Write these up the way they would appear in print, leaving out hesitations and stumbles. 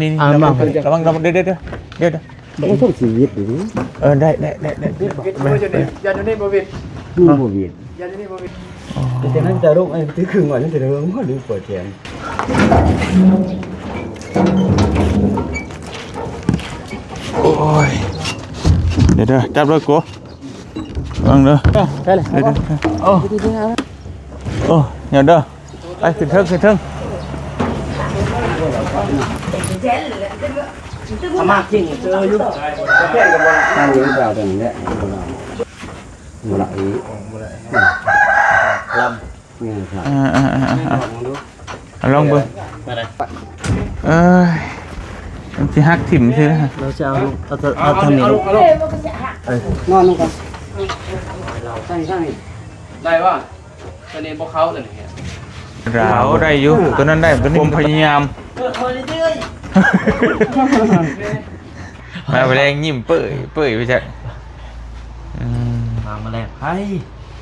นี่ระวังเดี๋ยวมันต้องชีวิตดิได้ยันนี่บ่วิด ดูบ่วิด ยันนี่บ่วิด แต่นั้นจะลูกไอ้ที่ครึ่งว่านั่นจะเรื่องมันดูเปิดแขนโอ้ยเดี๋ยวจับเลยกูระวังเด้อ ได้เลยโอ้เดี๋ยวเด้อไปขึ้นเทิงอามาจริงเจออยู่แค่กับว่าตั้งอยู่เปล่าตรงนี้แหละบ่ละอีลำนี่ครับลองเบิ่งมันสิฮักถิ่มใช่ไหมเราจะเอาทำนี่ลูกนอนลงก่อนใช่ได้ว่าตอนนี้พวกเขาตัวนี้ เราได้อยู่ตัวนั้นได้ตัวนี้ผมพยายามมาแรงยิ้มเปื่อยไปจ้ะมาแรงไพ่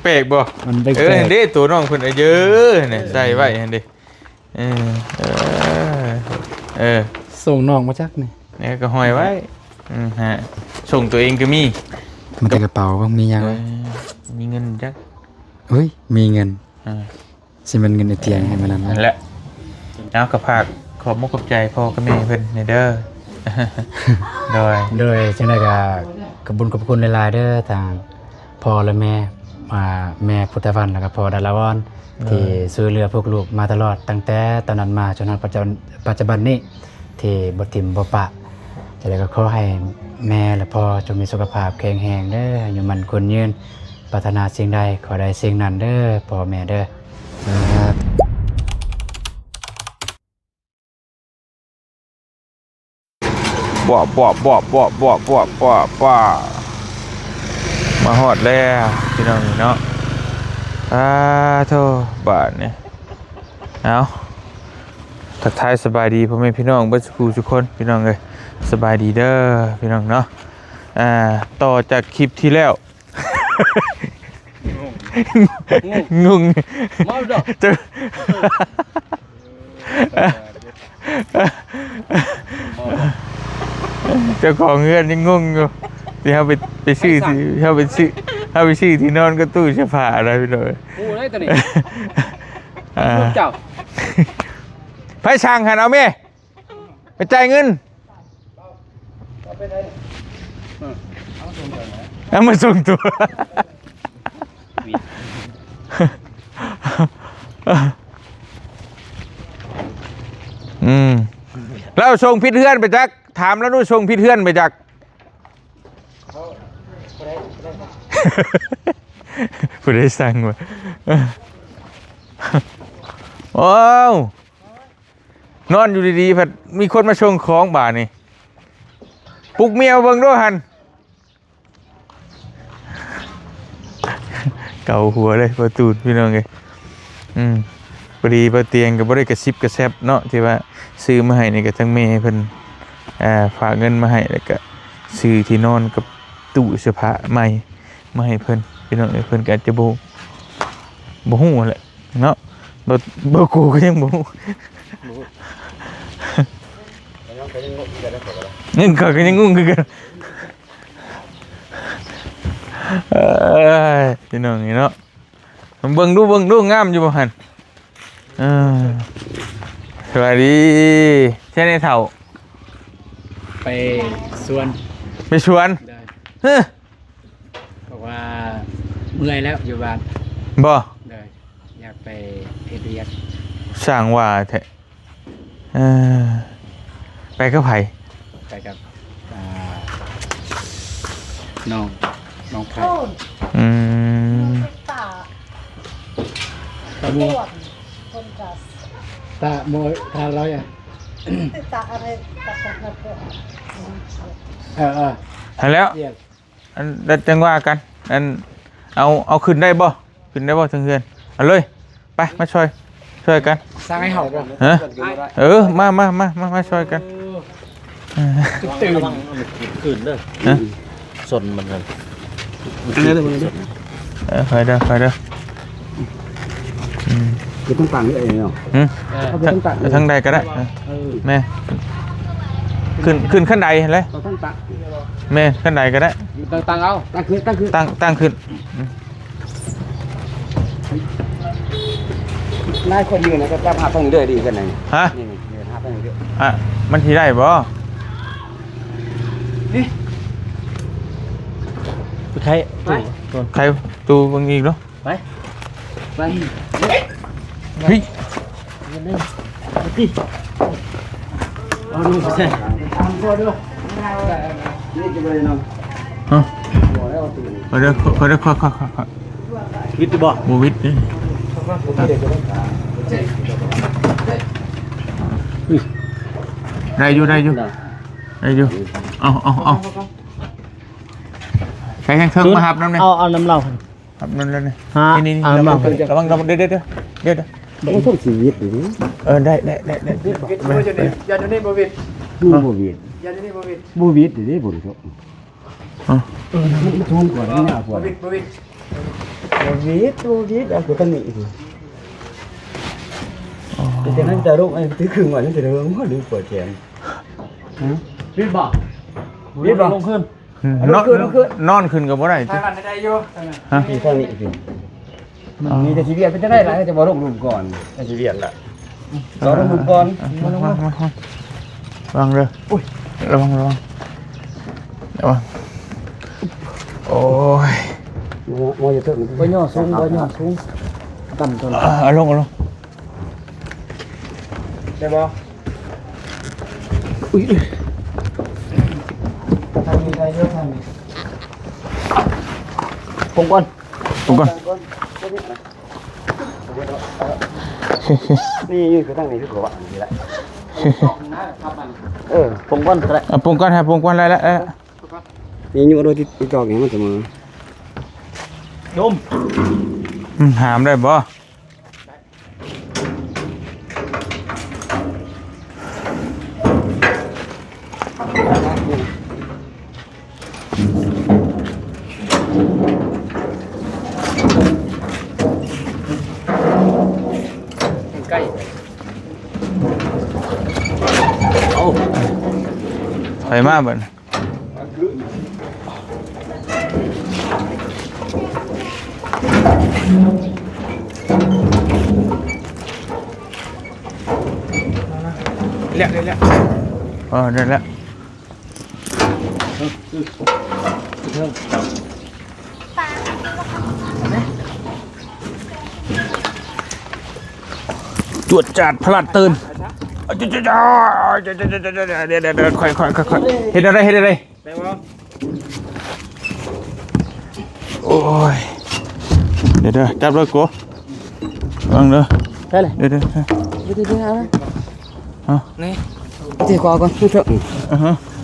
เป๊กบ่เห็นดิตัวน้องคนเยอะเนี่ยใส่ไว้เห็นดิส่งน้องมาจักนี่เนี่ยก็ห้อยไว้ฮะส่งตัวเองก็มีมันแต่กระเป๋าบ้างมียังมีเงินจักเฮ้ยมีเงินสิมันเงินในเตียงให้มันนั่นแหละเอากระพากขอบมุกขอบใจพ่อกับแม่เพิ่นในเด้อโดยจังได๋ก็ขอบคุณหลายๆเด้อทางพ่อและแม่แม่พุทธวันแล้วก็พ่อดาราวรที่ช่วยเหลือพวกลูกมาตลอดตั้งแต่ตอนนั้นมาจนถึงปัจจุบันนี้ที่บ่ทิ่มบ่ปะจะได้ก็ขอให้แม่และพ่อจงมีสุขภาพแข็งแรงเด้ออยู่มันคนยืนปรารถนาสิ่งใดขอได้สิ่งนั้นเด้อพ่อแม่เด้อบ่มาฮอดแล้วพี่น้องเนาะโธ่บาดเนี่ยเอาทักทายสบายดีพ่อแม่พี่น้องเบิดทุกคนพี่น้องเลยสบายดีเด้อพี่น้องเนาะต่อจากคลิปที่แล้วงงเจ้าของเงินยังงงอยู่ที่เขาไปชื่อที่เขาไปชื่อที่นอนก็ตู้เสื้อผ้าอะไรไปเลยโอ้ได้ตัวนี้เจ้าไพ่ช่างหันเอาเมียไปจ่ายเงินเอามาส่งตัวแล้วส่งพิษเทือนไปจักถามแล้วนู่นส่งพิษเทือนไปจักผู้ได้สั่งมาว้าวนอนอยู่ดีๆผัดมีคนมาชงของบ่านี่ปลุกเมียเบิ่งด้วยหันเก่าหัวเลยประตูพี่น้องไงพอดีประเตียงกับบริกระซิบกระแซบเนาะที่ว่าซื้อมาให้นี่กับทั้งเมย์เพิ่นฝากเงินมาให้แล้วก็ซื้อที่นอนกับตู้เสื้อผ้าใหม่มาให้เพิ่นพี่น้องเพิ่นก็อาจจะบ่ฮู้แหละเนาะบ่กูก็ยังบ่ฮู้นี่ก็ยังงงคือกันพี่น้องนี่เนาะเบิ่งดูงามอยู่บ่หั่นสวัสดีใช่ในเถ่าไปสวนบอกว่าเมื่อยแล้วอยู่บ้านบ่เลยอยากไปเฮ็ดเวียกสร้างว่าแท้ไปกับไผไปกับน้องไผตาบัวตาโมยตาร้อยตาอะไรตาสักหันแล้วอันจังว่ากันอันเอาขึ้นได้บ่ทั้งเฮือนเอาเลยไปมาช่วยกันสร้างให้เห่าบ่ฮะมาช่วยกันตื่นขึ้นเด้อสนมันกันไปเด้อคือต้องตังนี่เองเนาะทั้งใดก็ได้แม่ ขึ้นขั้นใดเลย ต้องตัก แม่ขั้นใดก็ได้ ตั้งเอาตั้งขึ้น ตั้งขึ้น นายคนยืนนะก็จะพาต้องเรื่อยดีกันไหน ฮะ นี่เดินพาต้องเรื่อย อ่ะมันทีได้บ่ นี่ ใคร ใครตูบางอีกเนาะ ไป เฮ้ย เอาลูกไปใส่ทำตัวด้วยนี่จะไปนอน ฮะ หัวแล้วตื่น เดี๋ยวค่อย คิดจะบอก บูวิดนี่ได้อยู่เอาใช้แข้งเครื่องมาหับน้ำเนี่ย เอาน้ำเหล้า หับนั่นแล้วเนี่ย ฮะ นี่ เอามา ระวังเดี๋ยวต้องทุกชีวิตดิ ได้ อย่าจะนี่บวิด บูวิด อย่าจะนี่บวิด บูวิดดิบูวิด มันทุ่มกว่านี้นะกว่าบวิดเอาตัวตั้งนี่ดิแต่นั้นจะรุ่งไอ้ตื้อคืนก่อนนั่นจะเรื่องว่าดูเปิดแขนวิดบ่ลงขึ้น นอนขึ้นกับว่าไร ทางนั้นได้อยู่ ฮะ ที่ทางนี้สิมีแต่ชีวิตเป็นจะได้หลายจะบ่ลงลุมก่อนแต่ชีวิตละเราลงลุมก่อน ระวังเลยระวังโอ้ย มอยจะถึงบ่ย่อสูงต่ำตัว เอาลงได้บ่อุ้ยทางนี้ได้เยอะทางนี้ผมก่อนนี่ยืนคือตั้งนี่คือหัวนี่แหละผมก่อนก็ได้ ปงก้อนฮะปงก้อนอะไรแล้ว นี่อยู่โดยที่จอกอย่างมันจะมาโยม หามได้บ่ใกล้เอา ไปมาเบิ่นได้แล้วได้แล้วจวดจัดพลัดตื่นเดี๋ยวค่อยเห็นอะไรโอ้ยเดี๋ยวจับเลยกูวางเลย ได้เลย เดี๋ยวเอานี่ตีกว่าก่อนเถอะ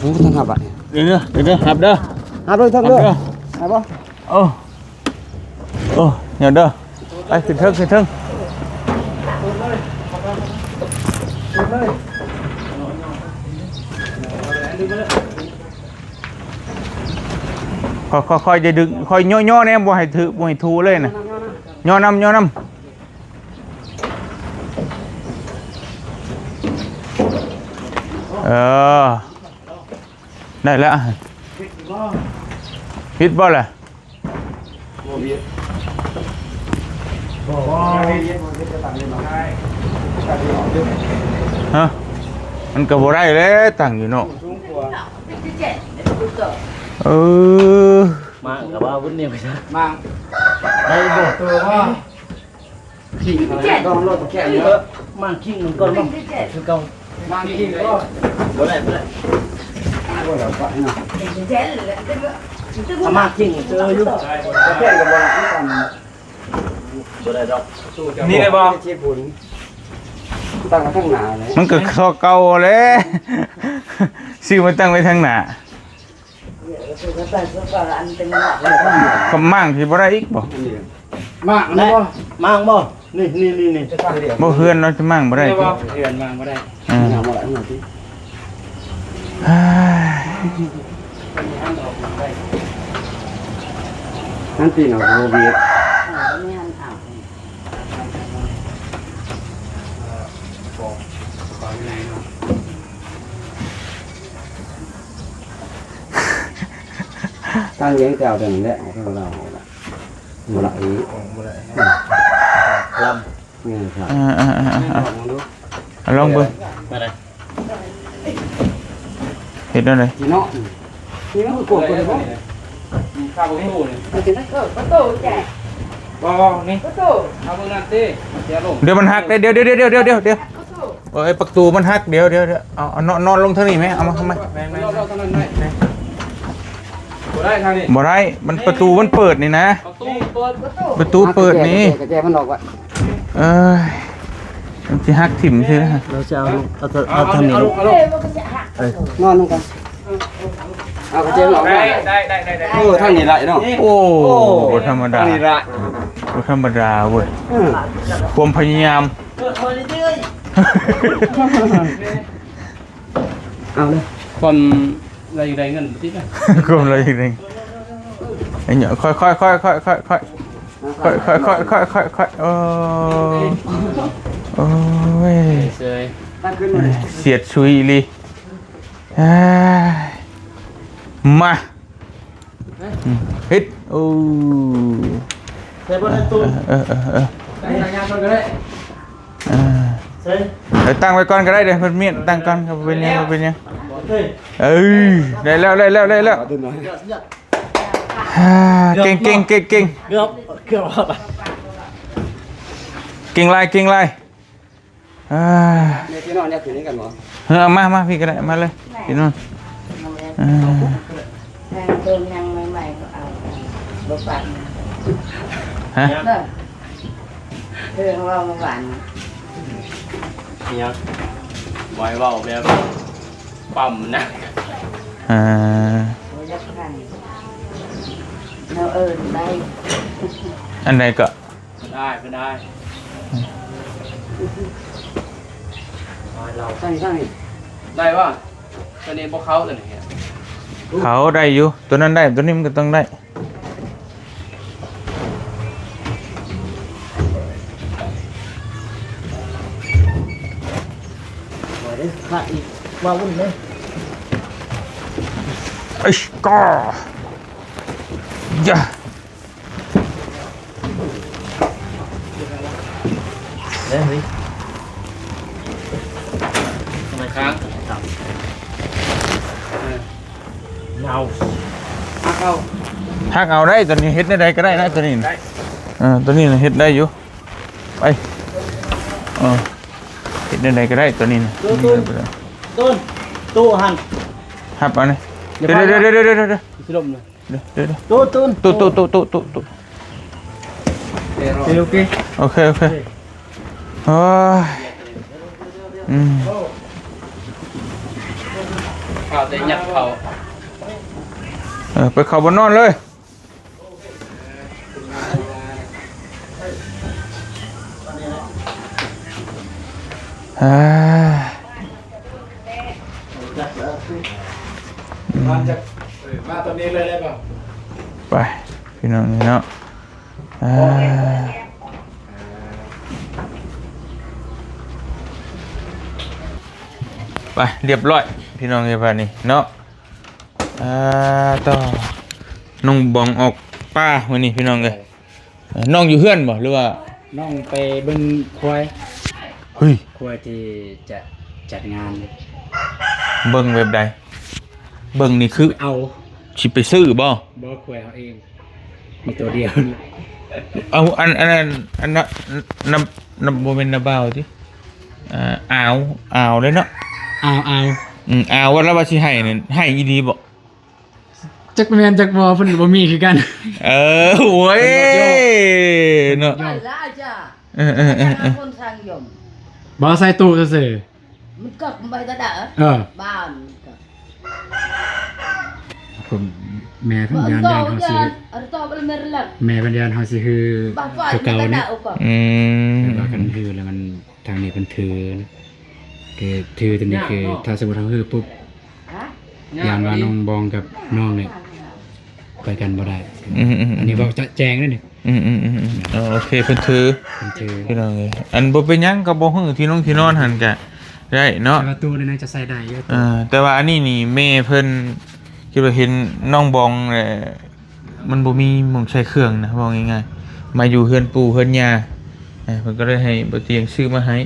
ผมต้องหับอ่ะ เดี๋ยวหับเด้อ หับเลยทั้งเด้อหับบ่ โอ้เดี๋ยวเด้อไปขึ้นเทิงค่อยจะดึงค่อยย่อเนี่ยบ่ให้ถือบ่ให้ทูเลยนะย่อนำได้แล้วพิษบ่ล่ะฮะมันก็บ่ได้เลยตั้งอยู่เนาะมากับว่าวุ้นเนี่ยไปซะ มาได้บ่ตัวว่าขี้ต้องรถแค่เยอะ มาคิงมันก่อนมั้งคือเก่า มาขี้ก็บ่ได้ บ่แล้วไปเนาะ มาคิงเจออยู่ แค่กับบ่ละนี่กัน บ่ได้ดอก นี่เลยบ่ ชีบุญตั้งมาข้างหน้าเลย มันก็เก่าเลยซื้อมาตั้งไว้ทางหน้าก็มั่งที่บ่ได้อีกบ่ มาอันนี้บ่ มางบ่นี่ บ่เฮือนเราจะมั่งบ่ได้ เดือนมางบ่ได้ หาบ่ละหน่อยสินั่นตีเนาะโรเบีย ตั้งเลี้ยงแก้วเดิมแหละให้เราบ่ละอีลำนี่ครับ ลองเบิ่ง มาเลย เห็นอะไร จีเนาะจีเนาะกดกดบ่ข้าวตู้นี่ มันจะนั่งประตูแจก บ่นี่ ประตู เอาเบิ่งนั่นติเดี๋ยวลง เดี๋ยวมันหักเดี๋ยวเอ้ยประตูมันหักเดี๋ยวเอานอนลงเท่านี้ไหมเอามาทำไม แม่งๆรอบๆเท่านั้นได้บ่ได้ทางนี้ บ่ได้มันประตูมันเปิดนี่นะ ประตูเปิด ประตูเปิดนี่ กระแจมันออกว่ะ เอ้ยมันจะหักถิ่มใช่ไหม เราจะเอาทางนี้ เอ้มันก็จะหัก นอนลงกันเอากระแจมันออกได้ทางนี้ละเนาะ โอ้บ่ธรรมดา ทางนี้ละ บ่ธรรมดาเว้ยความพยายาม เอาเลยคนอะไรอยู่ใดเงินติดนะ ความอะไรอีกนึงไอ้เนี่ยค่อยโอ้ย เซยตั้งขึ้นมา เสียดชุยลีมาฮิตโอ้ เซยบนตู้ตั้งงานคนก็ได้เซย เดี๋ยวตั้งไว้ก่อนก็ได้เดี๋ยวเพิ่นเมียนตั้งก่อนก็เป็นยังเอ้ยได้แล้วเก่ง เกือบว่าไป เก่งลายเนี่ยที่นอนเนี่ยคืนนี้กันหรอ เอามาพี่ก็ได้มาเลยพี่นนท์ แทงเติมยังใหม่ๆก็เอาบะฝัน ฮะ เด้อเรื่องเราบะฝัน เนี่ยไว้เบาแบบปั๊มนะ อ่า เราจะขันเราได้ อันใดก็ ได้เราตั้งได้ป่ะตอนนี้พวกเขาตัวไหน เขาได้อยู่ตัวนั้นได้ตัวนี้มันก็ต้องได้ ขาดอีกว่าวุ่นเลย ไอ้ก็อย่า เฮ้ยทำไมค้างเงาเข้า หักเอาได้ตัวนี้เฮ็ดได้ก็ได้นะตัวนี้ตัวนี้เฮ็ดได้อยู่ไปเฮ็ดได้ก็ได้ตัวนี้ ตู้หัน หับเอานี่เดี๋ยว สิลมเลย ตู้ โอเค โอเคโอ้ย ข่าวแต่ยัดเขา ไปเข้าบนนอนเลยมาตอนนี้เลยได้ป่ะ ไปพี่น้องนี่เนาะไปเรียบร้อยพี่น้องเอ้ยป่านนี้เนาะต่อน้องบองออกป้าวันนี้พี่น้องเอ้ยน้องอยู่เฮือนบ่หรือว่า น้องไปเบิ่งควาย เฮ้ย ควายที่จะจัดงาน เบิ่งแบบใดเบิ่งนี่คือ เอา สิไปซื้อบ่ บ่ควายเอาเองมีตัวเดียว เอาอันนั้นนำบ่แม่นนาบ่าวติอ่าวเลยเนาะ เอา อ่าวว่าแล้วว่าสิให้นั่นให้อีดีบ่ จักแม่นจักบ่เพิ่นบ่มีคือกัน โอ้ยเนาะ ไปละจ้ะคนทางยม บ่ใส่ตู้ซื่อ มันก็ไปตะเด้อ บ้านก็ ผมแม่เพิ่น Ba ยาน to เฮาสิ yan, ano to bala merlak. แม่เพิ่นยานเฮาสิคือ Ba fa คือเก่า na เนี่ย tao ko. แต่ว่ากันถือแล้วมันทางนี้เพิ่นถือนะคือถือตัวนี้คือถ้าสมมุติเฮาคือปุ๊บ Ha? ยานว่าน้องบองกับน้องเนี่ยไปกันบ่ได้อันนี้บอกจะแจงด้วยนี่ โอเคเพิ่นถือ เพิ่นถือ พี่น้องเอ้ยอันบ่เป็นหยังก็บ่ฮู้ที่น้องที่นอนหั่นก็ได้เนาะ แต่ว่าตู้นี่น่าจะใส่ได้เยอะ แต่ว่าอันนี้นี่แม่เพิ่น คิดว่าเห็นน้องบองมันบ่มีหม่องใช้เครื่องนะบอกง่ายๆมาอยู่เฮือนปู่เฮือนย่าเพิ่นก็เลยให้บ่เตียงซื้อมาให้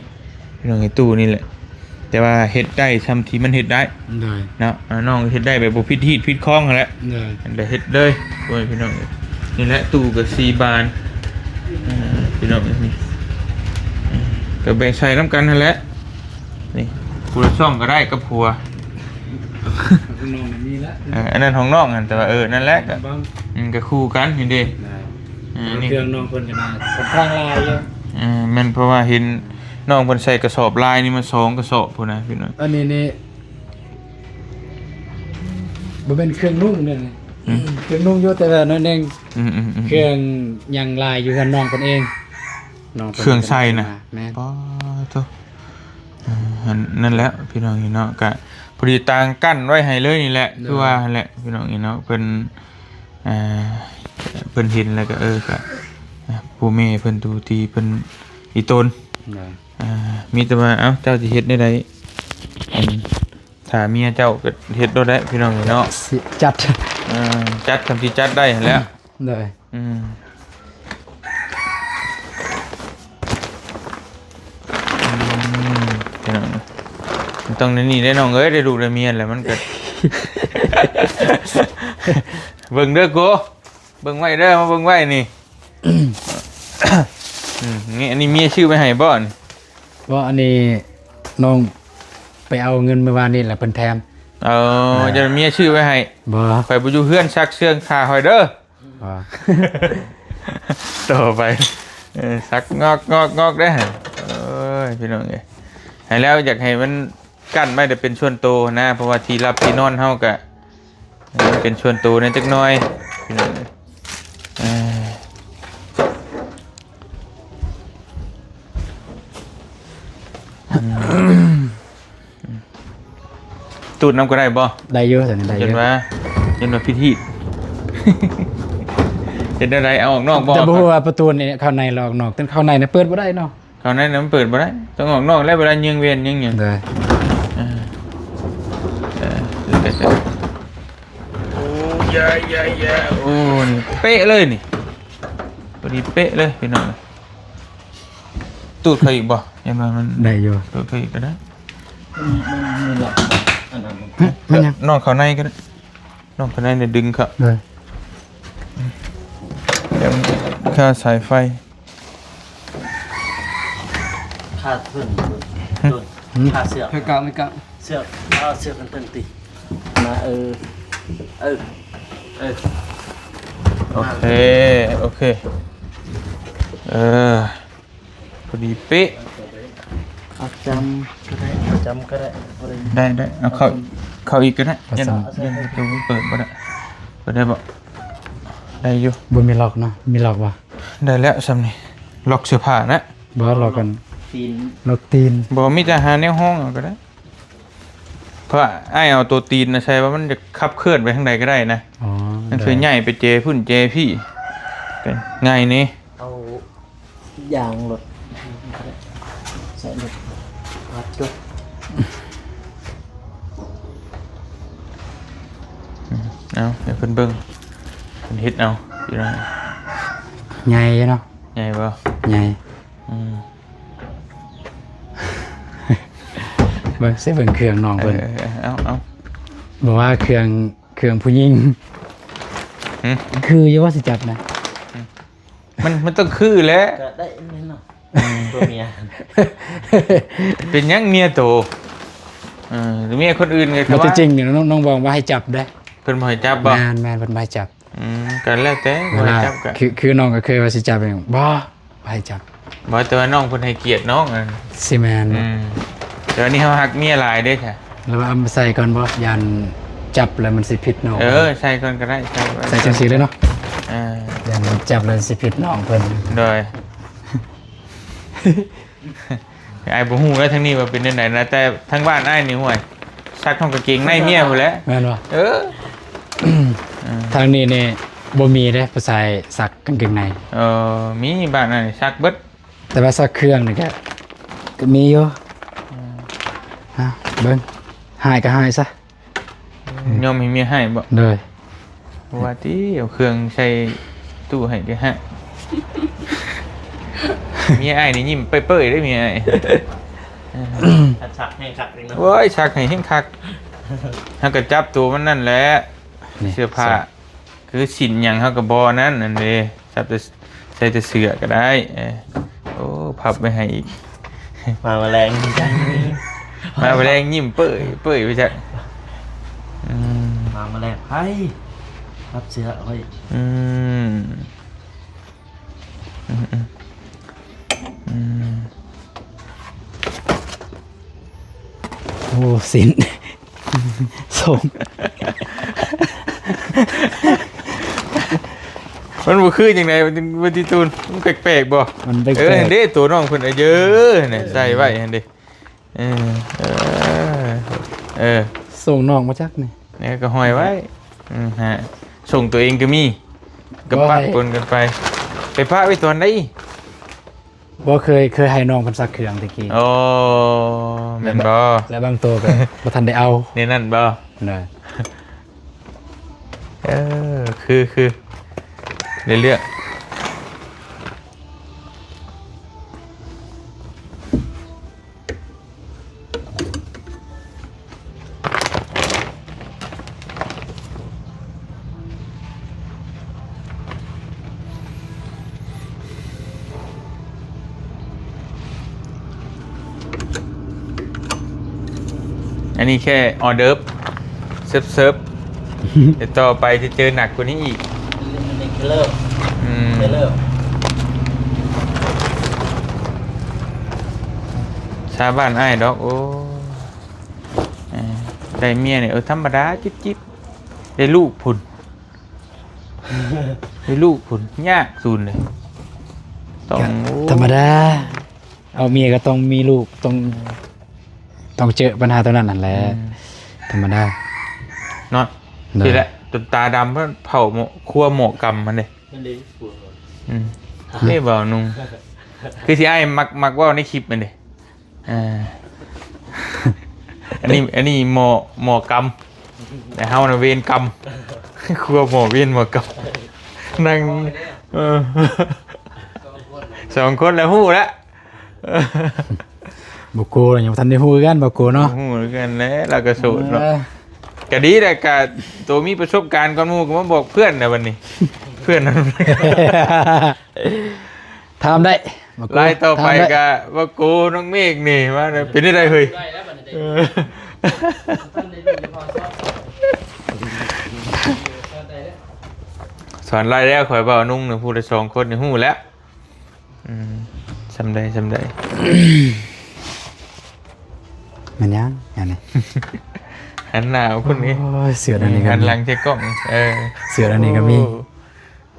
พี่น้องไอ้ตู้นี่แหละแต่ว่าเฮ็ดได้ทำที่มันเฮ็ดได้ เลย เนาะน้องเฮ็ดได้แบบบ่ผิดฮีดผิดคล้องนั่นแหละ เลย อันเดเฮ็ดเลยโอ้ยพี่น้องนี่แหละตู้ก็4 บานพี่น้องนี่ก็แบ่งใช้น้ำกันนั่นแหละนี่ผู้ละช่องก็ได้กับผัว ข้างนอกมีแล้ว อันนั้นของน้องอันแต่ว่านั่นแหละก็ บ้าง ก็คู่กันนี่เด้นี่ เครื่องน้องเพิ่นก็น่าค่อนข้างลายอยู่ มันเพราะว่าเห็นน้องเพิ่นใส่กระสอบลายนี่มา2 กระสอบพุ่นนะพี่น้อง อันนี้นี่บ่เป็นเครื่องนุ่งเด้อนี่เครื่องนุ่งอยู่แต่ว่าน้อยหนึงเครื่องยังลายอยู่กับน้องเพิ่นเองน้องพิ่น เครื่องใส่นะ แม่น ป้าโตนั่นแหละพี่น้องนี่เนาะก็พอดีต่างกั้นไว้ให้เลยนี่แหละคือว่านั่นแหละพี่น้องนี่เนาะเพิ่นเพิ่นเห็นแล้วก็ก็ผู้แม่เพิ่นดูที่เพิ่นอีตน ได้ มีแต่ว่าเอ้าเจ้าสิเฮ็ดได้ใดถ้าเมียเจ้าก็เฮ็ดบ่ได้พี่น้องนี่เนาะ สิจัด จัดทำที่จัดได้หั่นแหล้ว เลย พี่น้องมันต้องนี่ได้น้องเอ้ยได้ลูกได้เมียแล้วมันก็ เบิ่งเด้อกูเบิ่งไว้เด้อมาเบิ่งไว้นี่ นี่อันนี้เมียชื่อไปให้บ่อน ว่าอันนี้น้องไปเอาเงินเมื่อวานนี้แหละเพิ่นแถม จะเมียชื่อไปให้ บ่ ข่อยบ่อยู่เฮือนซักเสื้อขาข่อยเด้อ บ่ ต่อไปซักงอกได้หั่นเอ้ยพี่น้องเอ้ยให้แล้วอยากให้มันกั้นไว้แต่เป็นส่วนโตวนะเพราะว่าที่รับที่นอนเฮาก็เป็นส่วนโตวในจักหน่อยพี่น้องเอ้ยตูดน้ำก็ได้บ่ ได้เยอะแต่นี่ได้เย เห็น อะ ว่าพิธี เห็นอะไรเอาออกนอกบ่ จะบอกว่าประตูนี่เข้าในหรอกนอกแต่เข้าในเนี่ยเปิดบ่ได้เนาะ เขาในน้ำเปิดบ่ได้ต้องออกนอกแล้วเวลายิงเวียนยิงอย่าง ได้ โอ้ยาโอ้นี่เป๊ะเลยนี่พอดีเป๊ะเลยพี่น้องตูดเขาอีกบ่เห็นว่ามัน ได้อยู่ ตูดเขาอีกก็ได้ มันยัง นอกเขาในก็ได้นอกเขาในเนี่ยดึงเขา ได้ เดี๋ยวค่าสายไฟ ขาดขึ้นขาดเสือก ไม่กล้าไม่กล้า เสือกเอาเสือกกันตึงติมาเออ โอเคพอดีเป๊ะ เอาจำก็ได้จำก็ได้บ่ได้ ได้เอาเข้าอีกก็ได้ยันประตูเปิดบ่ได้เปิดได้บ่ได้อยู่ บ่มีล็อกเนาะมีล็อกบ่ ได้แล้วซ้ำนี่ล็อกเสื้อผ้านะ บ่ล็อกกัน ตีน ล็อกตีน บ่มีแต่หาแนวห้องเอาก็ได้เพราะไอ้เอาตัวตีนนะใช่ว่ามันจะขับเคลื่อนไปทางใดก็ได้นะ อ๋อ มันคือใหญ่ไปเจพุ่นเจพี่เป็นง่ายนี่ เอายางรถใส่รถวัดด้วย เอาเดี๋ยวเพิ่นเบิ่งเพิ่นเฮ็ดเอาอยู่นะ ใหญ่เนาะ ใหญ่บ่ ใหญ่ อืม เบิ่งสิเบิ่งเครื่องน้องเพิ่น เอา บอกว่าเครื่องผู้หญิง หืม คืออยู่ว่าสิจับนะ มันต้องคือแหล้ว ก็ได้นิดหน่อยตัวเมีย เป็นหยังเมียโตหรือเมียคนอื่นไงค มั รั น บ จริงๆเนี่ยน้องบอกว่าให้จับได้ เพิ่นบ่ให้จับบ่ แม่นเพิ่นบ่ให้จับ กันแล้วแต่ เว บ่ให้ ลา จับก็ คือน้องก็เคยว่าสิจับเองบ่ให้จับ บ่แต่ว่าน้องเพิ่นให้เกียรติน้อง สิแม่น แต่วันนี้เฮาฮักเมียหลายเด้ค่ะ แล้วเอามาใส่ก่อนบ่ยันจับแล้วมันสิผิดน้อง ใส่ก่อนก็ได้ใส่ ใส่จังซี่เลยเนาะ ยันจับแล้วสิผิดน้องเพิ่น โดย ไอ้บ่ฮู้แล้วทั้งนี้ว่าเป็นจังไดนะแต่ทั้งบ้านอ้ายนี่ห่วยซักของกางเกงในเมียพุ่นแหละ แม่นบ่ เออ ทางนี้นี่บ่มีเด้ผู้ชายซักกางเกงใน มีบ้านนั่นซักเบิด แต่ว่าซักเครื่องนี่ก็มีอยู่เบิ่งหายก็หายซะ ยอมให้เมียให้บ่ เลย ว่าที่เอาเครื่องใช้ตู้ให้ได้ฮะ เมียไอ้ายนี่ยิ้มเปื่อยๆได้เมียไอ้าย ชักให้ขัดเองเนาะ โอ้ยชักให้เฮงคักถ้าก็จับตัวมันนั่นแหละ นี่ เสื้อผ้าคือสินหยังเฮาก็บ่นั่นนั่นเด้จับแต่ใส่แต่เสื้อก็ได้โอ้พับไว้ให้อีก มาแมลงจัง มาแรงยิ้มเปื่อยไปจักอืม มาแมลงไพ่รับเชื้อไว้ อืมอืมอืมอืม โอ้สิน ส่ง มันบ่คือจังไดมันที่ตูนมันแปลกๆบ่ มันแปลกๆ เห็นเด้ตัวน้องเพิ่นเยอะเนี่ยใส่ไว้เห็นเด้เออเออ ส่งน้องมาจักนี่ เนี่ยก็ห้อยไว้ฮะส่งตัวเองก็มีก็ปะปนกันไปไปพาไว้ตอนไหน บ่เคยให้น้องเพิ่นซักเครื่องตะกี้ โอ้แม่นบ่ แล้วบางตัวก็ บ่ทันได้เอา นี่นั่นบ่ เลย เออคือเรื่อยๆอันนี้แค่ออเดิร์ฟเซิร์ฟเดี๋ยวต่อไปจะเจอหนักกว่านี้อีก นี่เลิก อืม เลิก ชาวบ้านอ้ายดอกโอ้ได้เมียเนี่ยธรรมดาจิ๊บได้ลูกพุ่นได้ลูกพุ่นยากสุดเลยต้อง ธรรมดา เอาเมียก็ต้องมีลูกต้องเจอปัญหาตัวนั้นนั่นแหละธรรมดา เนาะ ได้ นี่แหละจนตาดำเพราะเผาหมกครัวหมกกรรมมันเลย มันดีปวด นี่เบานุ่งคือที่ไอ้ายมักว่าในคลิปมันเลยอันนี้หมอกรรมแต่เฮาน่ะเวรกรรมครัวหมอเวรหมอกรรมนั่งสองคนแล้วฮู้แล้ว บ่โกยังบ่ทันได้ฮู้กันบ่โกเนาะ ฮู้เหมือนกันแล้วเราก็โสดเนาะก็ดีแต่กะตัวมีประสบการณ์ก่อนหมู่ก็มาบอกเพื่อนนะวันนี้ เพื่อนนั้น ทำได้บ่โก ไล่ต่อไป ทำด้ กะว่ากูน้องเมฆนี่ว่าเป็นได้เฮ้ย ได้แล้วบัดนี้ เออ ท่านได้ดูพอชอบ สอนไล่แล้วข่อยเบานุ่งหนึ่งพูดได้สองคนในหู้แล้วจำได้ มันยังอันนี้ หันหน้าเอาคนนี้ โอ้ยเสืออันนี้ก็ หัน มี หลังใช้กล้อง เสืออันนี้ก็มี โอ้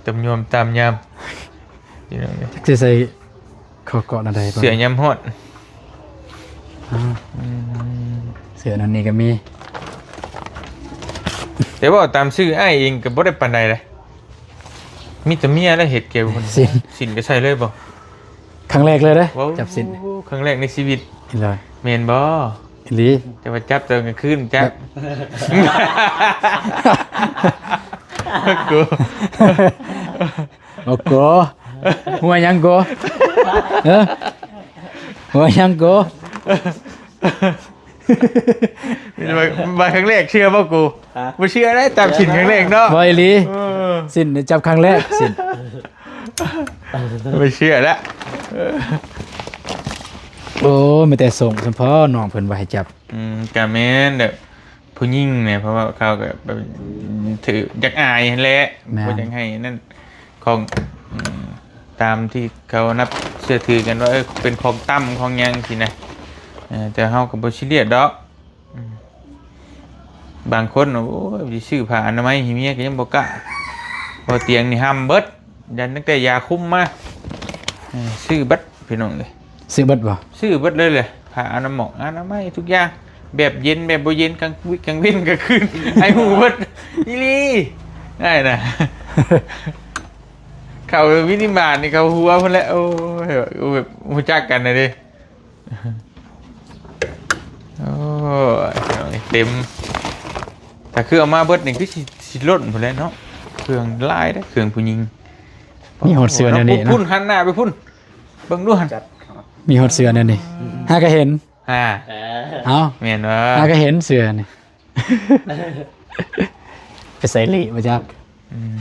ตำยมตามยามอยู่ตรงนี้ จักสิใส่ข้อเกาะอันใดบ่ เสือยำฮอด อ่าเสืออันนี้ก็มี แต่ว่าตามชื่อไอ้ายเองก็บ่ได้ปานใดเลยมีแต่เมียแล้วเห็ดเกี่ยวกับคน สิน สินก็ใช่เลยบ่ ครั้งแรกเลยเด้อ ว้าว จับสิน ครั้งแรกในชีวิต อีเลย เมนบ่ อีหลี จะมาจับตอนกลางคืนจับกู โอ้โกหัวยังโกเออหัวยังโก มาครั้งแรกเชื่อป่ะกูไม่เชื่อได้จับสินครั้งแรกเนาะ บ่อีหลี เออ สินจับครั้งแรกสิน ไม่เชื่อแล้ว โอ้ไม่แต่ส่งเฉพาะน้องเพิ่นว่าให้จับ กาเมนเด็กผู้ยิ่งเนี่ยเพราะว่าเขาก็แบบถือยักอายแหละ แม่น ก็ยังให้นั่นของตามที่เขานับเชื่อถือกันว่าเป็นของตั้มของยังสินะแต่เฮากับบชิเลียดดอกบางคนโอ้ยชื่อผ่าอนามัยหิเมียก็ยังบอกกล้าพอเตียงนี่ห้ามเบิดยันตั้งแต่ยาคุ้มมาชื่อเบิดพี่น้องเลย ซื้อเบิดบ่ ชื่อเบิดเลยผ่าอนามัยทุกอย่างแบบเย็นแบบบ่เย็นกลางวิกลางวินกลางคืน ไอ้หูเบิดอีหลีได้นะ เขาวินิมาร์นี่เขาหัวเพิ่นแล้วโอ้ยแบบรู้จักกันนะดิโอ้ยเต็ม แต่คือเอามาเบิดนี่คือสิล้นพุ่นแหล้วเนาะเครื่องลายเด้อเครื่องผู้หญิง มีหดเสือเนี่ยนี่ พุ่น เนาะ หันหน้าไปพุ่นเบิ่งดูหัน มีหดเสือเนี่ยนี่หาก็เห็น อ่า เอ้า แม่นว่า หาก็เห็นเสือนี่ ไปใส่ลีมาจัก อืม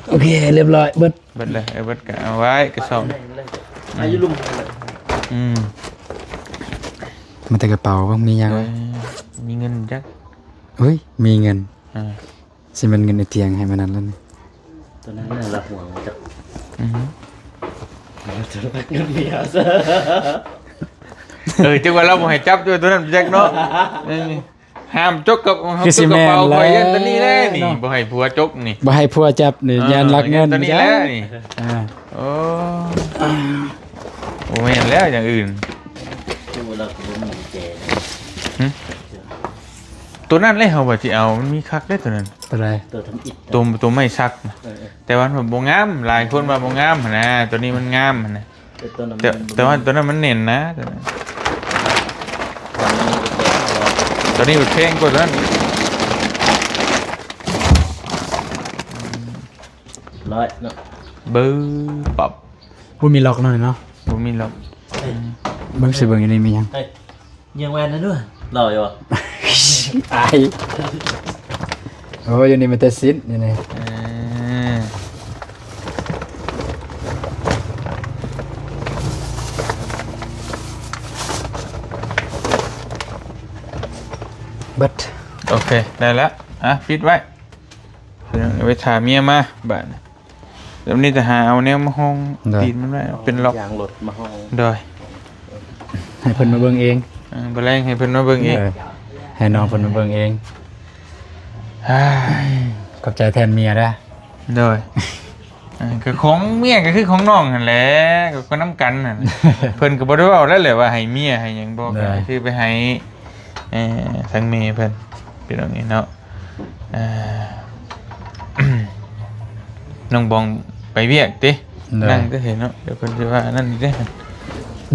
โอเคเรียบร้อยเบิด เบิดเลยเบิดก็เอาไว้กระสอบ อายุลุง อืม มันแต่กระเป๋าบ้างมียัง มีเงินจัก เฮ้ยมีเงิน อ่า สิมันเงินในเตียงให้มันนั่นแล้วนี่ ตัวนั้นน่ะละห่วงจะ อืม จะรักเงินเมียซะ จังว่าเราบ่ให้จับด้วยตัวนั้นจักเนาะนี่ห้ามจกกับห้ามจกกระเป๋าข่อยยันตัวนี้แน่นี่บ่ให้ผัวจกนี่ บ่ให้ผัวจับนี่ยานรักเงิน ตัวนี้ จ้ะ แหละนี่ อ่า โอ้โหไม่เห็นแล้วอย่างอื่น ดูแล้วก็บ่มีแจ ตัวนั้นเลยเขาบอกจะเอามันมีคักได้ตัวนั้น ตัวไร ตัวทำอิฐ ตัวไม่ซักนะ เออ แต่ว่ามันบ่งามหลายคนว่าบ่งามหั่นนะตัวนี้มันงามหั่นนะ ตัวนั้น แต่ว่าตัวนั้นมันเน้นนะตัวนั้นตัวนี้มันแพงกว่าตัวนั้น ร้อยเนาะ เบื้อปรับ บ่มีล็อกหน่อยเนาะ บ่มีหรอก เบิ่งสิเบิ่งอยู่นี่มียัง เฮ้ยยังแวนนั่นด้วยรออยู่อ่ะ ตายโอ้ยอยู่นี่มันแต่ซิดนี่นี่ เออ เบิด โอเคได้แล้วอ่ะปิดไว้เดี๋ยวไปถามเมียมาบ้านเดี๋ยวนี้จะหาเอาแนวมาห้องตีนมันไว้เป็นล็อก ยางรถมาห้อง โดย ให้เพิ่นมาเบิ่งเอง บ่แรงให้เพิ่นมาเบิ่งเอง เออให้น้องเพิ่นมาเบิ่งเอง ฮ่า ขอบใจแทนเมียเด้อ โดยก็ของเมียก็คือของน้องนั่นแหละก็น้ำกันนั่น เพิ่นก็บ่ได้เว้าแล้วแหละว่าให้เมียให้หยังบ่ก็คือไปให้ทางเมย์เพิ่นเป็นอย่างนี้เนาะเอ่อ น้องบองไปเวียกตินั่งก็เห็นเนาะเดี๋ยวเพิ่นสิว่านั่นนี่เด้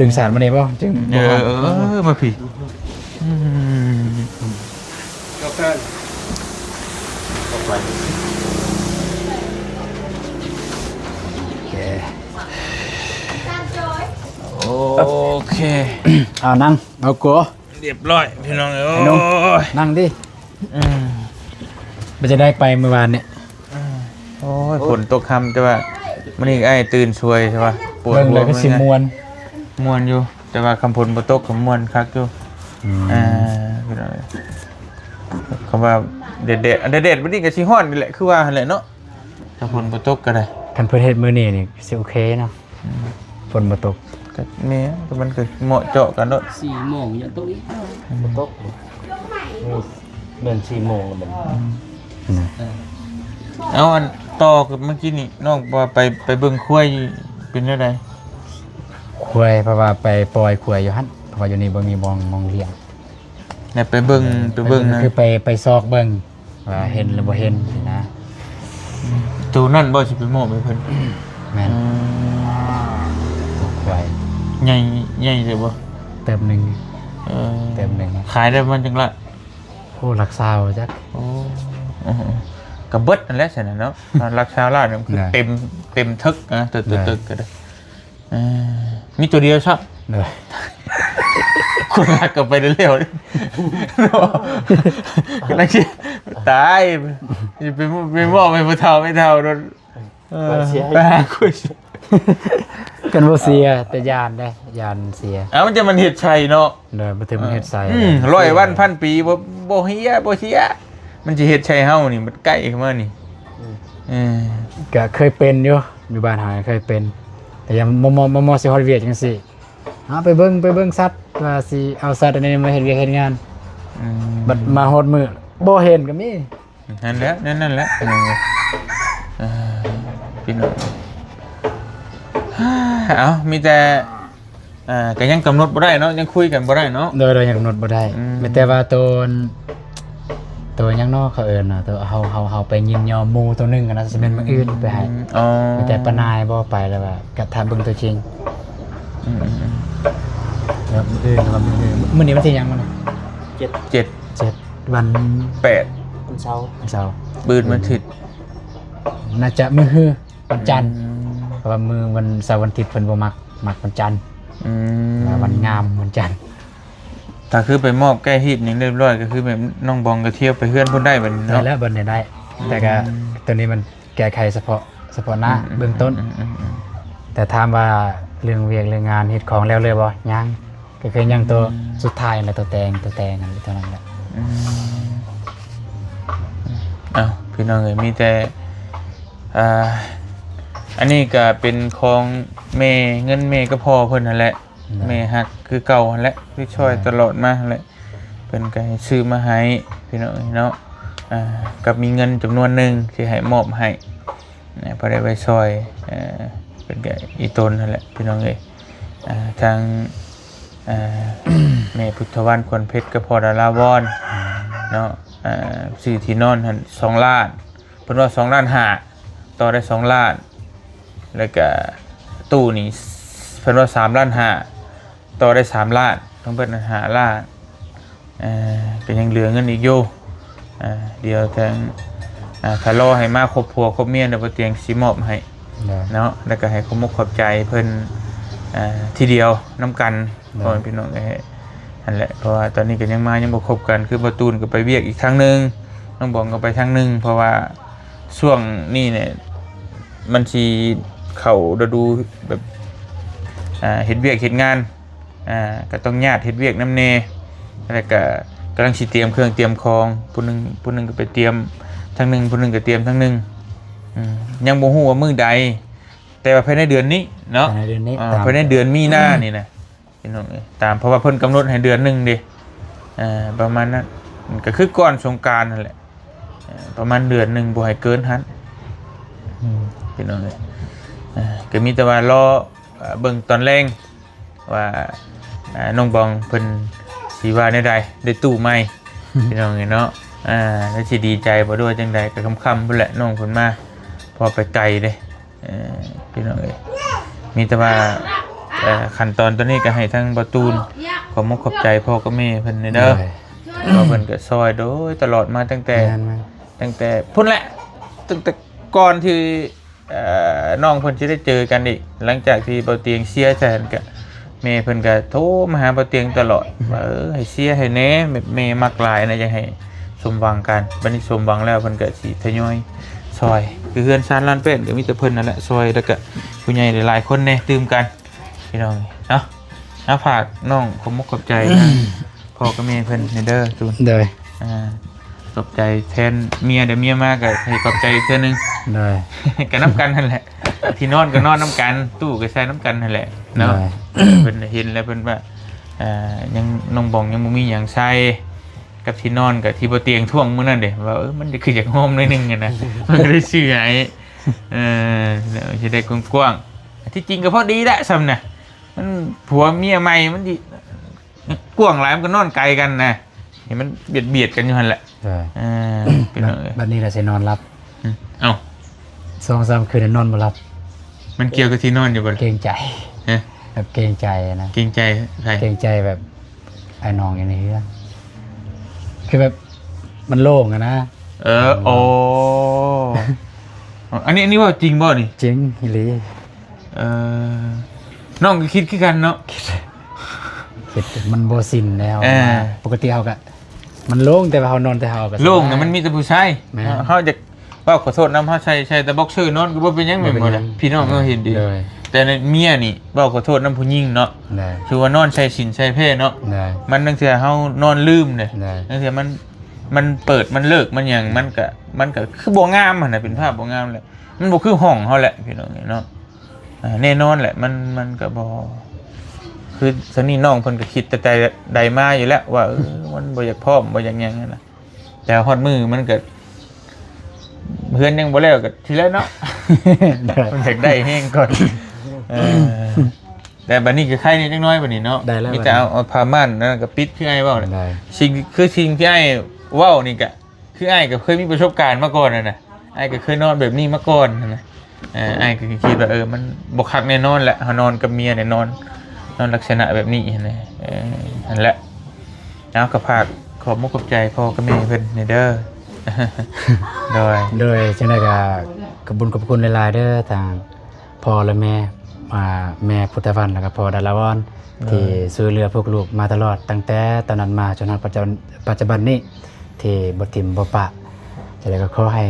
ดึงสารมาได้บ่จึง มาพี่ เข้าไป โอเค เอานั่งเอากัว เรียบร้อยพี่น้องเอ้ย ไอ้หนุ่ม นั่งดิ อืม มันจะได้ไปเมื่อวานเนี่ย โอ้ยฝนตกค่ำแต่ว่ามื้อนี้ไอ้ตื่นช่วยใช่ป่ะปวด เบิ่ง หั เล วย ก็สิมวน ม่วนอยู่ แต่ว่าคำพลบ่ตกก็ม่วนคักอยู่พี่น้องเอ้ยคำว่าเด็ดๆเด็ดๆมื้อนี้ก็สิฮ้อนนี่แหละคือว่าหั่นแหละเนาะถ้าฝนบ่ตกก็ได้ คันเพิ่นเฮ็ดมื้อนี้นี่สิโอเคเนาะฝนบ่ตก ก็แม่ก็มันก็เหมาะเจาะกันเนาะ 4 โมงยังตกอีกตกเดิน4 โมงแล้วมัน นะ เอาอันต่อกับเมื่อกี้นี่น้องว่าไปเบิ่งควายเป็นจังได ควายเพราะว่าไปปล่อยควายอยู่หั่นเพราะว่าอยู่นี่บ่มีมองเลี้ยง เนี่ยไปเบิ่งนะ คือไปซอกเบิ่งว่าเห็นหรือบ่เห็นนี่นะ ตัวนั่นบ่สิไปมอบให้เพิ่น แม่นตัวควาย ใหญ่เลยบ่ เติมหนึง เออ เติมหนึง ขายได้มันจังละ โอ้รักษาวจัก โอ้ก็เบิดนั่นแหละซั่นน่ะเนาะราคาล้านนึงคือ ได้ เต็มทึกนะตึก ได้ ๆก็ได้มีตัวเดียวครับ เลย คุณรักกลับไปเร็วๆก็นักคิดตายไปมอบไปผู้เฒ่าไม่เฒ่าโดนไปหาคุย กันบ่เสียแต่ยานได้ยานเสีย มันจะมันเห็ดชัยเนาะ เลยบ่ถึงมันเฮ็ดใส่ 100 วันพันปีบ่เฮียบ่เฮียมันจะเห็ดชัยเฮานี่มันใกล้เข้ามานี่ ก็เคยเป็นอยู่บ้านหาเคยเป็น แต่ยังมอสิฮอดเวียกจังซี่ไปเบิ่งสัตว์ว่าสิเอาสัตว์อันนี้มาเฮ็ดเวียกเฮ็ดงานบัดมาฮอดมื้อบ่เห็นก็มี นั่นแหละนั่นแหละพี่น้องเอามีแต่ก็ยังกำหนดบ่ได้เนาะยังคุยกันบ่ได้เนาะ โดยยังกำหนดบ่ได้มีแต่ว่าตัวยังนอกเขาเอิ้นน่ะตัวเฮาไปยินยอมหมู่ตัวหนึงอะนะสิแม่นมื้ออื่นไปให้ อ๋อ มีแต่ปานายบ่ไปแล้วว่าก็ถามเบิ่งตัวจริงแล้วมื้ออื่นมื้อนี้วันที่หยังมื้อนี้ 7 7 วัน 8 วันเสาร์ วันเสาร์ บืนมันถิด น่าจะมื้อวันจันทร์เพราะว่ามื้อวันเสาร์วันอาทิตย์เพิ่นบ่มักวันจันทร์ อืม แล้ววันงามวันจันทร์ ถ้าคือไปมอบแก้ฮีตอย่างเรียบร้อยก็คือแบบน้องบองก็เที่ยวไปเฮือนเพิ่นได้บัดนี้ ได้ เนาะ แล้วเบิ่นได้ แต่ก็ตัวนี้มันแก้ไขเฉพาะหน้าเบื้องต้น แต่ถามว่าเรื่องเวียกเรื่องงานเฮ็ดของแล้วเลยบ่ยังก็คือยังตัวสุดท้ายแหละตัวแต่งนั่นเท่านั้นแหละ อ้าวพี่น้องเอ้ยมีแต่อันนี้ก็เป็นของแม่เงินแม่ก็พอเพิ่นนั่นแหละแม่ฮักคือเก่านั่นแหละที่ช่วยตลอดมานั่นแหละเพิ่นก็ให้ซื้อมาให้พี่น้องเอ้ยเนาะกับมีเงินจำนวนหนึงที่ให้มอบให้พอได้ไว้ช่วยเป็นก็อีตนนั่นแหละพี่น้องเอ้ยทางแม่พุทธวันควรเพชรก็พอดาราวอนเนาะซื้อที่นอนหั่น2 ล้านเพิ่นว่า2 ล้าน5ต่อได้2 ล้านแล้วก็ตู้นี่เพิ่นว่า3 ล้าน5ต่อได้3 ล้านต้องเบิด5 ล้านก็ยังเหลือเงินอีกอยู่เดี๋ยวทางถ้ารอให้มาครบผัวครบเมียเดี๋ยวบ่เตียงสิมอบให้เนาะแล้วก็ให้ขอบคุณขอบใจเพิ่นทีเดียวน้ำกันพ่อแม่พี่น้องนั่นแหละเพราะว่าตอนนี้ก็ยังบ่ครบกันคือประตูนก็ไปเวียกอีกครั้งนึงน้องบองก็ไปครั้งนึงเพราะว่าช่วงนี้เนี่ยมันสิเข้าฤดูแบบเฮ็ดเวียกเฮ็ดงานก็ต้องญาติเฮ็ดเวียกนำแน่แล้วก็กำลังสิเตรียมเครื่องเตรียมของผู้หนึงก็ไปเตรียมทั้งนึงผู้หนึงก็เตรียมทั้งนึงยังบ่ฮู้ว่ามื้อใดแต่ว่าภายในเดือนนี้เนาะ ภายในเดือนนี้ ภายในเดือนมีนานี่นะพี่น้องตามเพราะว่าเพิ่นกำหนดให้เดือนหนึงดิประมาณนั้นก็คือก่อนสงกรานต์นั่นแหละประมาณเดือนหนึงบ่ให้เกินหั้นพี่น้องก็มีแต่ว่ารอเบิ่งตอนแรงว่าน้องบองเพิ่นสิว่าแนวใดได้ตู้ใหม่พี่น้องเนาะแล้วสิดีใจบ่ด้วยจังใดก็ค่ำๆพุ่นแหละน้องเพิ่นมาพอไปไกลเด้พี่น้องมีแต่ว่าขั้นตอนตัวนี้ก็ให้ทั้งประตูนขอบมุกขอบใจพ่อกับแม่เพิ่นเด้อเพราะเพิ่นก็ซอยโดยตลอดมาตั้งแต่พุ่นแหละตั้งแต่ก่อนที่น้องเพิ่นสิได้เจอกันอีกหลังจากที่เบาเตียงเสียใจกันก็แม่เพิ่นก็โทรมาหาเบาเตียงตลอดว่าให้เสียให้แหน่แม่มักหลายนะอยากให้สมหวังกันบัดนี้สมหวังแล้วเพิ่นก็สิทยอยซอยคือเฮือนซานล้านเป็ดก็มีแต่เพิ่นนั่นแหละซอยแล้วก็ผู้ใหญ่หลายๆคนแน่ตื่มกันพี่น้องเนาะฝากน้องขอบมุกขอบใจนะพ่อกับแม่เพิ่นเด้อตูน เด้อ ขอบใจแทนเมียเดี๋ยวเมียมากก็ให้ขอบใจอีกเทื่อนึง เด้อ กันน้ำกันนั่นแหละที่นอนก็นอนน้ำกันตู้ก็ใช้น้ำกันนั่นแหละเนาะเพิ่นเห็นแล้วเพิ่นว่ายังน้องบองยังบ่มีหยังใช้กับที่นอนกับที่บ่เตียงท่วงมื้อนั้นเด้ว่ามันจะคือจากโฮมหน่อยนึงอะนะมันก็ได้ชื่อให้แล้วสิได้กว้างๆที่จริงก็พอดีแหละซ้ำน่ะมันผัวเมียใหม่มันสิกว้างหลายมันก็นอนไกลกันนะเห็นมันเบียดกันอยู่หั่นแหละเป็นเอ้ย บัดนี้ล่ะสินอนหลับ เอ้า 2-3 คืนนอนบ่หลับ มันเกี่ยวกับที่นอนอยู่บ่ เกรงใจ ฮะ แบบเกรงใจนะ เกรงใจใคร เกรงใจแบบไอ้น้องอย่างนี้เรื่องคือแบบมันโล่งอะนะ โอ้อันนี้ว่าจริงบ่นี่ จริงอีหลี น้องก็คิดคือกันเนาะ คิดมันโบซินแล้ว ปกติเฮาก็มันโล่งแต่ว่าเฮานอนแต่เฮาก็ โล่งเนี่ยมันมีแต่ผู้ชาย แม่ เฮาจะว่าขอโทษนำเฮาใช้แต่บ็อกเซอร์นอนก็บ่เป็นหยังแม่นบ่ล่ะพี่น้องก็เห็นดี เลย แต่ในเมียนี่ว่าขอโทษนำผู้หญิงเนาะ ได้ คือว่านอนใช้สินใช้เพศเนาะ ได้ มันตั้งแต่เฮานอนลืมเด้ ได้ ตั้งแต่มันเปิดมันเลิกมันหยังมันก็คือบ่งามหั่นน่ะเป็นภาพบ่งามแหละมันบ่คือห้องเฮาแหละพี่น้องเนาะแน่นอนแหละมันก็บ่คือซันนี่น้องเพิ่นก็คิดแต่ใดมาอยู่แล้วว่ามันบ่อยากพร้อมบ่อยากหยังนั่นน่ะแต่ฮอดมือมันก็เพื่อนยังบ่แล้วก็ทีแล้วเนาะ ได้ มันอยากได้แห้งก่อนแต่บัดนี้ก็ไข่นิดน้อยบัดนี้เนาะ ได้แล้ว มีแต่เอาผ้าม่านนั่นก็ปิดคือไอ้เว้าน่ะ ได้ สิ่งที่ไอ้เว้านี่ก็คือไอ้ก็เคยมีประสบการณ์มาก่อนน่ะไอ้ก็เคยนอนแบบนี้มาก่อนนะไอ้ก็คิดว่ามันบ่คักแน่นอนแหละเฮานอนกับเมียเนี่ยนอนลักษณะแบบนี้นะนั่นแหละแล้วก็ฝาก ขอบมุกขอบใจพ่อกับแม่เพิ่นนี่เด้อ โดย จังได๋ก็ขอบคุณหลายๆเด้อทางพ่อและแม่แม่พุทธวันแล้วก็พ่อดาราวรที่ช่วยเหลือพวกลูกมาตลอดตั้งแต่ตอนนั้นมาจนถึงปัจจุบันนี้ที่บ่ทิ่มบ่ปะจังได๋ก็ขอให้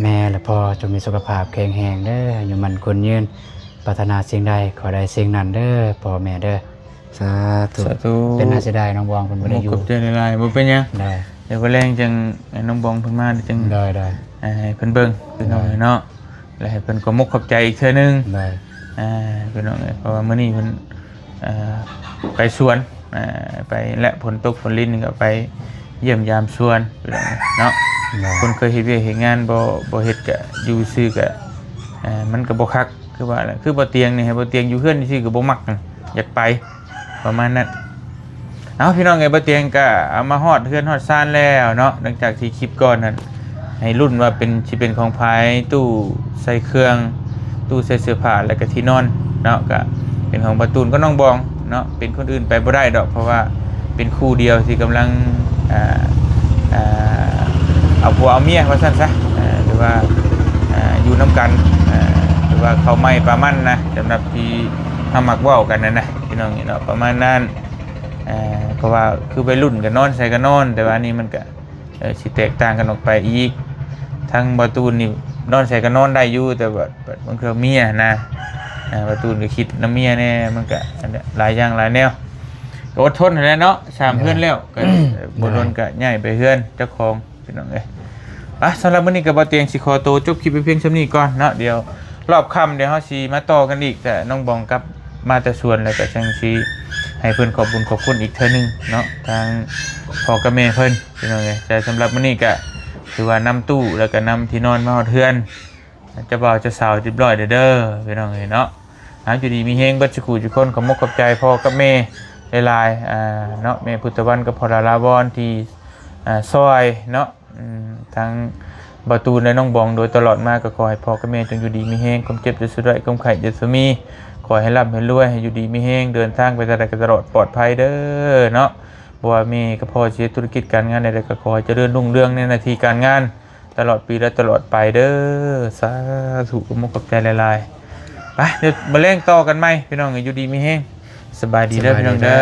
แม่และพ่อจงมีสุขภาพแข็งแรงเด้ออยู่มันคนยืนปรารถนาสิ่งใดขอได้สิ่งนั้นเด้อพ่อแม่เด้อสาธุ สาธุ เป็นน่าเสียดายน้องบองเพิ่นบ่ได้ มุก อยู่ ขอบใจหลายๆบ่เป็นหยัง ได้ เดี๋ยววันแรงจังให้น้องบองเพิ่นมาจัง ได้ ให้เพิ่นเบิ่งพี่น้องเนาะแล้วให้เพิ่นก็มุกขอบใจอีกเทื่อนึง ได้ พี่น้องเพราะว่ามื้อนี้เพิ่นไปสวนไปและฝนตกฝนลิ้นก็ไปเยี่ยมยามสวนพี่น้องเนาะ ได้ คนเคยเฮ็ดเวียกเฮ็ดงานบ่เฮ็ดก็อยู่ซื่อก็มันก็บ่คักคือว่าแหละคือบ่เตียงนี่ให้บ่เตียงอยู่เฮือนซื่อก็บ่มักนั่นอยากไปประมาณนั้นเอาพี่น้องไงบ่เตียงก็เอามาฮอดเฮือนฮอดซ่านแล้วเนาะหลังจากที่คลิปก่อนนั้นให้รุ่นว่าเป็นสิเป็นของภายตู้ใส่เครื่องตู้ใส่เสื้อผ้าแล้วก็ที่นอนเนาะก็เป็นของประตูนก็น้องบองเนาะเป็นคนอื่นไปบ่ได้ดอกเพราะว่าเป็นคู่เดียวที่กำลังเอาผัวเอาเมียว่าซั่นซะหรือว่าอยู่น้ำกันหรือว่าเขาไม่ประมาณนะสำหรับที่ทำมักเว้ากันนะพี่น้องเนาะประมาณนั้นเพราะว่าคือไปรุ่นกันนอนใส่กันนอนแต่ว่านี่มันก็สิแตกต่างกันออกไปอีกทั้งประตูนี่นอนใส่กันนอนได้อยู่แต่ว่าบางครั้งเมียนะประตูก็คิดน้ำเมียแน่มันก็หลายอย่างหลายแนวก็อดทนแล้วเนาะสามเพื่อนแล้วก็บ่โดนก็ย้ายไปเพื่อนเจ้าของพี่น้องเอ้ยสำหรับมื้อนี้ก็บ่เตียงสิขอตัวจบคลิปไปเพียงส่ำนี้ก่อนเนาะเดี๋ยวรอบค่ำเดี๋ยวเฮาสิมาต่อกันอีกแต่น้องบองกับมาแต่ส่วนแล้วก็จังสิให้เพิ่นขอบคุณอีกเทื่อนึงเนาะทางพ่อกับแม่เพิ่นพี่น้องเอ้ยแต่สำหรับมื้อนี้ก็ถือว่านำตู้แล้วก็นำที่นอนมาฮอดเฮือนจะบ่าวจะสาวเรียบร้อยเด้อพี่น้องเอ้ยเนาะอยู่ดีมีเฮงเบิดสุขทุกคนขอบคุณขอบใจพ่อกับแม่หลายๆเนาะแม่พุทธวันกับพ่อดาราวรที่ซอยเนาะทางประตูและน้องบองโดยตลอดมาก็ขอให้พ่อกับแม่จงอยู่ดีมีแฮงความเจ็บจะสุดได้ความไข้จะสมีขอให้ร่ำให้รวยให้อยู่ดีมีแฮงเดินทางไปแต่ใดก็ตลอดปลอดภัยเด้อเนาะบ่ว่ามีก็พอสิธุรกิจการงานใดๆก็ขอให้เจริญรุ่งเรืองในหน้าที่การงานตลอดปีและตลอดไปเด้อสาธุขอบคุณขอบใจหลายๆไปเดี๋ยวมาเล่งต่อกันใหม่พี่น้องอยู่ดีมีแฮงสบายดีเด้อพี่น้องเด้อ